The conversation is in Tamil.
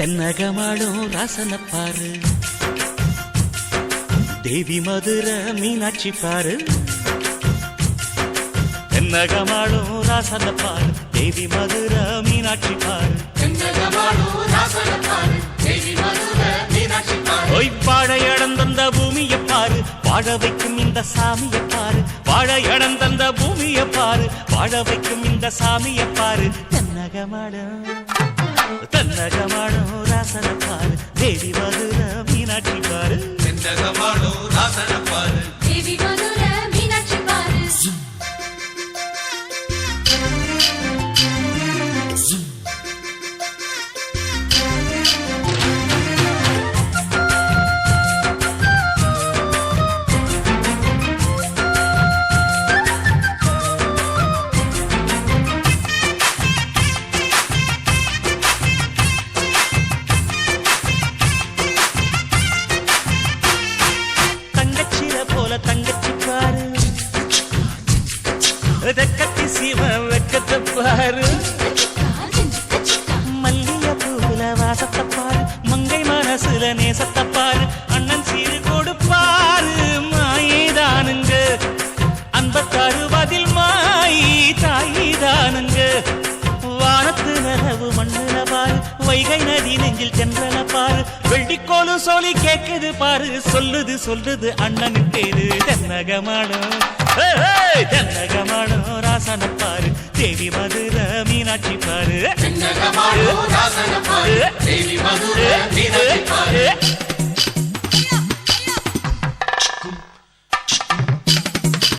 தென்னகமாடும் ராசன பாரு, தேவி மதுரை மீனாட்சி பாரு. தென்னகமாடும் ராசன பாரு, தேவி மதுரை மீனாட்சி பாரு. வாழை இடந்தந்த பூமியை பாரு, வாழ வைக்கும் இந்த சாமியை பாரு. வாழை இடந்தந்த பூமியை பாரு, வாழ வைக்கும் இந்த சாமியை பாரு. தென்னகமாடும் தென்னகமாடும் ராசன பாரு, தேவி மதுரை மீனாட்சி பாரு. தென்னகமாடும் ராசன பாரு, தேவி மதுரை மீனாட்சி பாரு. தங்கச்சி பாரு, வெக்கத்தி சிவ வெக்கத்தை பாரு. மல்லிய பூல வாசத்தை பாரு, மங்கை மனசுல நேசத்தை பாரு. அண்ணன் சீரு கொடுப்பாரு, மாயிதானுங்க அன்பத்தாறு பதில் மாயி தாயிதானுங்க. வானத்து நிலவு மண்ணுல பாரு, வைகை நதி நெஞ்சில் சென்றன பாரு. வெள்ளிக்கோலும் சொல்லி கேக்குது பாரு, சொல்லுது சொல்லுது அண்ணனின் பேரு. தென்னகமாடும் தென்னகமாடும் ராசன பாரு, தேவி மதுரை மீனாட்சி பாரு. தென்னகமாடும் ராசன பாரு, தேவி மதுரை மீனாட்சி பாரு.